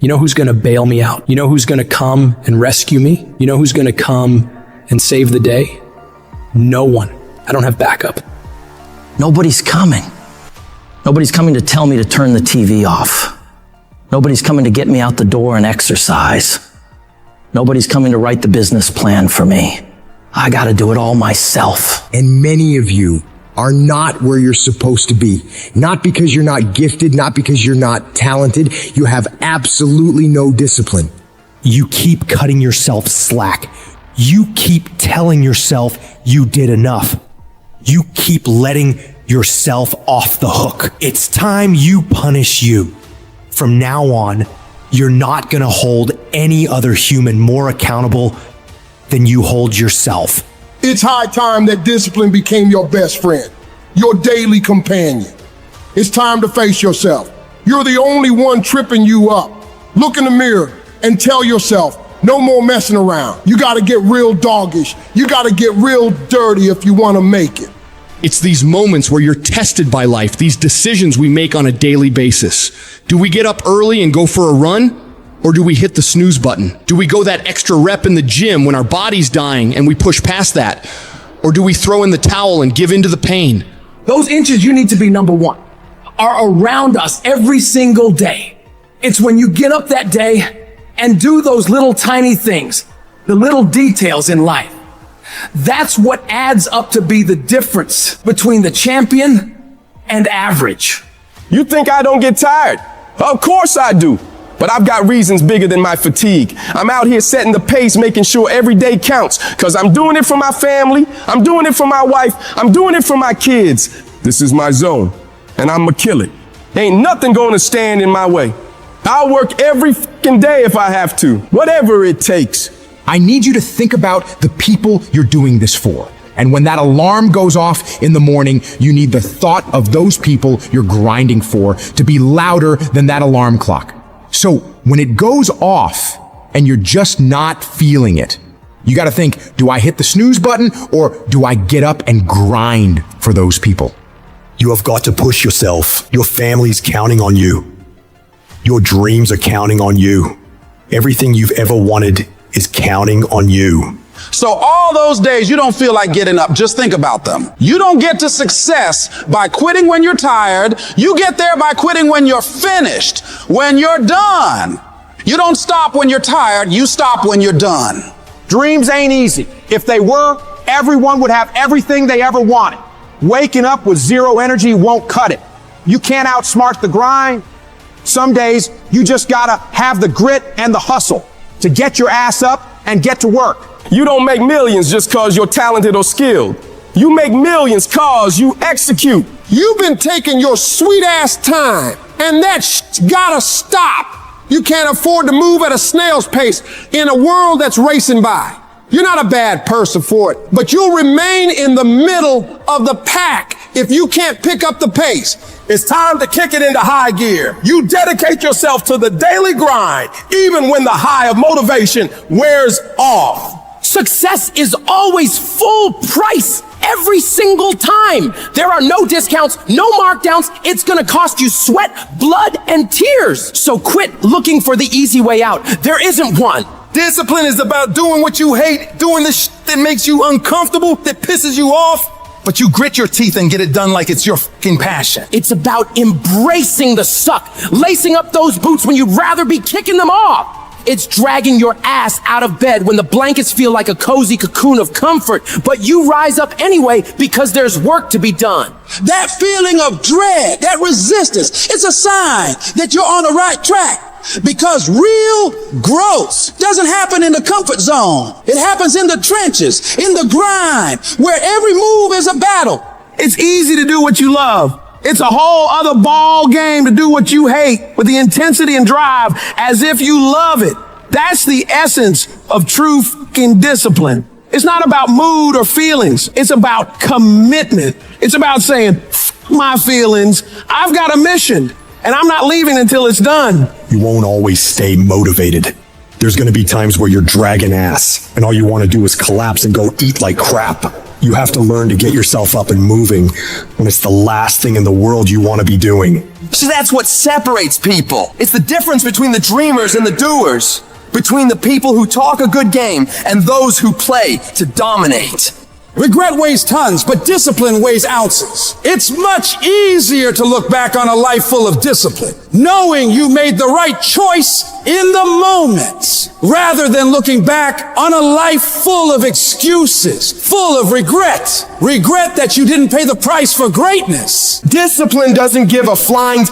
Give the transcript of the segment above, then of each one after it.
You know who's going to bail me out? You know who's going to come and rescue me? You know who's going to come and save the day? No one. I don't have backup. Nobody's coming. Nobody's coming to tell me to turn the TV off. Nobody's coming to get me out the door and exercise. Nobody's coming to write the business plan for me. I got to do it all myself. And many of you are not where you're supposed to be. Not because you're not gifted, not because you're not talented. You have absolutely no discipline. You keep cutting yourself slack. You keep telling yourself you did enough. You keep letting yourself off the hook. It's time you punish you. From now on, you're not going to hold any other human more accountable than you hold yourself. It's high time that discipline became your best friend, your daily companion. It's time to face yourself. You're the only one tripping you up. Look in the mirror and tell yourself, no more messing around. You gotta get real doggish. You gotta get real dirty if you wanna make it. It's these moments where you're tested by life, these decisions we make on a daily basis. Do we get up early and go for a run? Or do we hit the snooze button? Do we go that extra rep in the gym when our body's dying and we push past that? Or do we throw in the towel and give in to the pain? Those inches you need to be number one are around us every single day. It's when you get up that day and do those little tiny things, the little details in life. That's what adds up to be the difference between the champion and average. You think I don't get tired? Of course I do. But I've got reasons bigger than my fatigue. I'm out here setting the pace, making sure every day counts. Cause I'm doing it for my family, I'm doing it for my wife, I'm doing it for my kids. This is my zone, and I'ma kill it. Ain't nothing gonna stand in my way. I'll work every fucking day if I have to, whatever it takes. I need you to think about the people you're doing this for. And when that alarm goes off in the morning, you need the thought of those people you're grinding for to be louder than that alarm clock. So when it goes off and you're just not feeling it, you got to think, do I hit the snooze button or do I get up and grind for those people? You have got to push yourself. Your family's counting on you. Your dreams are counting on you. Everything you've ever wanted is counting on you. So all those days you don't feel like getting up, just think about them. You don't get to success by quitting when you're tired. You get there by quitting when you're finished, when you're done. You don't stop when you're tired, you stop when you're done. Dreams ain't easy. If they were, everyone would have everything they ever wanted. Waking up with zero energy won't cut it. You can't outsmart the grind. Some days you just gotta have the grit and the hustle to get your ass up and get to work. You don't make millions just cause you're talented or skilled. You make millions cause you execute. You've been taking your sweet ass time, and that gotta stop. You can't afford to move at a snail's pace in a world that's racing by. You're not a bad person for it, but you'll remain in the middle of the pack if you can't pick up the pace. It's time to kick it into high gear. You dedicate yourself to the daily grind, even when the high of motivation wears off. Success is always full price every single time. There are no discounts, no markdowns. It's gonna cost you sweat, blood, and tears. So quit looking for the easy way out. There isn't one. Discipline is about doing what you hate, doing the shit that makes you uncomfortable, that pisses you off. But you grit your teeth and get it done like it's your fucking passion. It's about embracing the suck, lacing up those boots when you'd rather be kicking them off. It's dragging your ass out of bed when the blankets feel like a cozy cocoon of comfort, but you rise up anyway because there's work to be done. That feeling of dread, that resistance, it's a sign that you're on the right track. Because real growth doesn't happen in the comfort zone. It happens in the trenches, in the grind, where every move is a battle. It's easy to do what you love. It's a whole other ball game to do what you hate with the intensity and drive as if you love it. That's the essence of true fucking discipline. It's not about mood or feelings. It's about commitment. It's about saying, F my feelings. I've got a mission and I'm not leaving until it's done. You won't always stay motivated. There's going to be times where you're dragging ass and all you want to do is collapse and go eat like crap. You have to learn to get yourself up and moving when it's the last thing in the world you want to be doing. So that's what separates people. It's the difference between the dreamers and the doers. Between the people who talk a good game and those who play to dominate. Regret weighs tons, but discipline weighs ounces. It's much easier to look back on a life full of discipline, knowing you made the right choice in the moment, rather than looking back on a life full of excuses, full of regret. Regret that you didn't pay the price for greatness. Discipline doesn't give a flying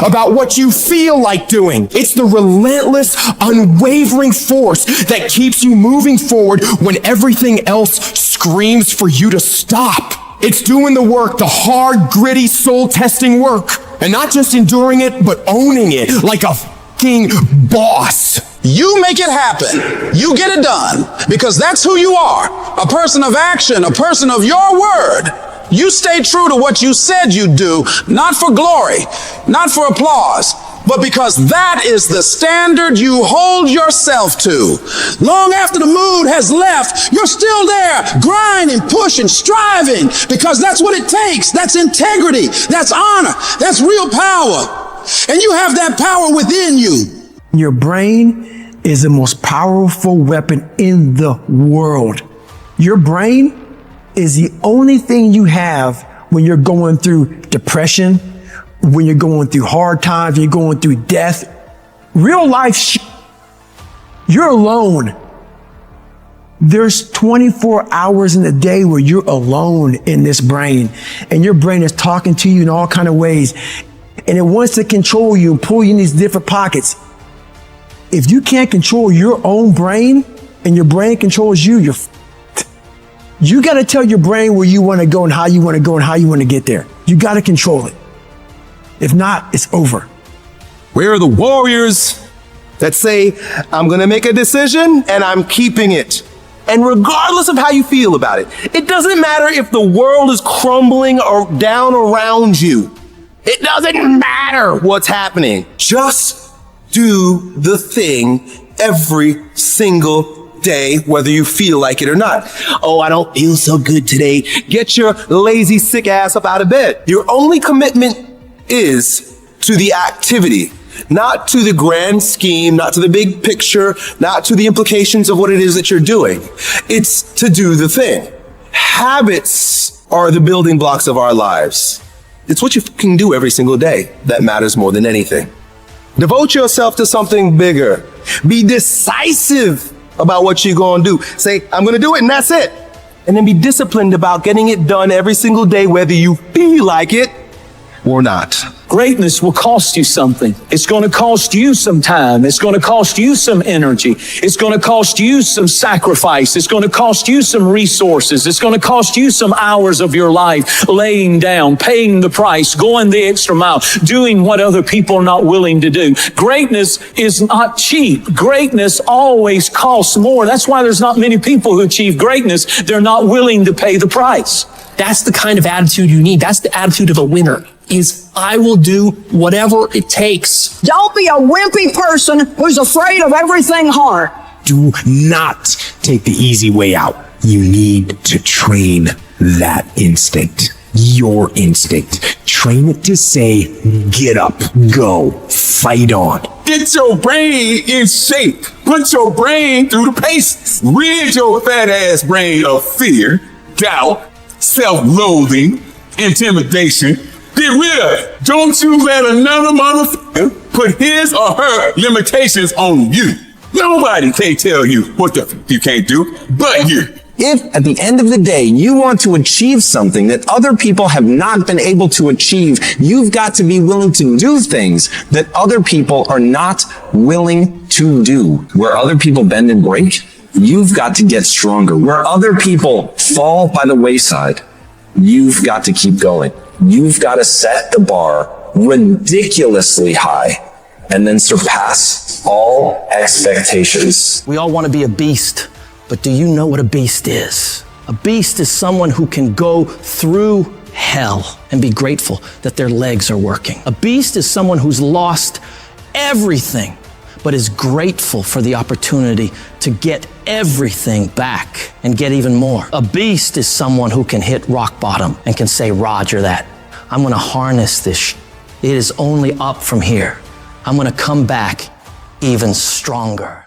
about what you feel like doing. It's the relentless, unwavering force that keeps you moving forward when everything else screams for you to stop. It's doing the work, the hard, gritty, soul-testing work. And not just enduring it, but owning it like a fucking boss. You make it happen. You get it done because that's who you are. A person of action, a person of your word. You stay true to what you said you'd do, not for glory, not for applause, but because that is the standard you hold yourself to. Long after the mood has left, you're still there, grinding, pushing, striving, because that's what it takes. That's integrity. That's honor. That's real power. And you have that power within you. Your brain is the most powerful weapon in the world. Your brain is the only thing you have when you're going through depression, when you're going through hard times, when you're going through death. Real life, you're alone. There's 24 hours in a day where you're alone in this brain, and your brain is talking to you in all kinds of ways, and it wants to control you and pull you in these different pockets. If you can't control your own brain and your brain controls you, you got to tell your brain where you want to go and how you want to go and how you want to get there. You got to control it. If not, it's over. Where are the warriors that say, I'm going to make a decision and I'm keeping it? And regardless of how you feel about it, it doesn't matter if the world is crumbling or down around you. It doesn't matter what's happening. Just do the thing every single day, whether you feel like it or not. Oh, I don't feel so good today. Get your lazy, sick ass up out of bed. Your only commitment is to the activity, not to the grand scheme, not to the big picture, not to the implications of what it is that you're doing. It's to do the thing. Habits are the building blocks of our lives. It's what you can do every single day that matters more than anything. Devote yourself to something bigger. Be decisive about what you're going to do. Say, I'm going to do it, and that's it. And then be disciplined about getting it done every single day, whether you feel like it or not. Greatness will cost you something. It's going to cost you some time. It's going to cost you some energy. It's going to cost you some sacrifice. It's going to cost you some resources. It's going to cost you some hours of your life laying down, paying the price, going the extra mile, doing what other people are not willing to do. Greatness is not cheap. Greatness always costs more. That's why there's not many people who achieve greatness. They're not willing to pay the price. That's the kind of attitude you need. That's the attitude of a winner. Is I will do whatever it takes. Don't be a wimpy person who's afraid of everything hard. Do not take the easy way out. You need to train that instinct. Your instinct. Train it to say, get up, go, fight on. Get your brain in shape. Put your brain through the paces. Rid your fat ass brain of fear, doubt, self-loathing, intimidation. Get rid of it. Don't you let another motherfucker put his or her limitations on you. Nobody can tell you what the f you can't do but you. If at the end of the day you want to achieve something that other people have not been able to achieve, you've got to be willing to do things that other people are not willing to do. Where other people bend and break, you've got to get stronger. Where other people fall by the wayside, you've got to keep going. You've got to set the bar ridiculously high and then surpass all expectations. We all want to be a beast, but do you know what a beast is? A beast is someone who can go through hell and be grateful that their legs are working. A beast is someone who's lost everything, but is grateful for the opportunity to get everything back and get even more. A beast is someone who can hit rock bottom and can say, Roger that. I'm gonna harness this. It is only up from here. I'm gonna come back even stronger.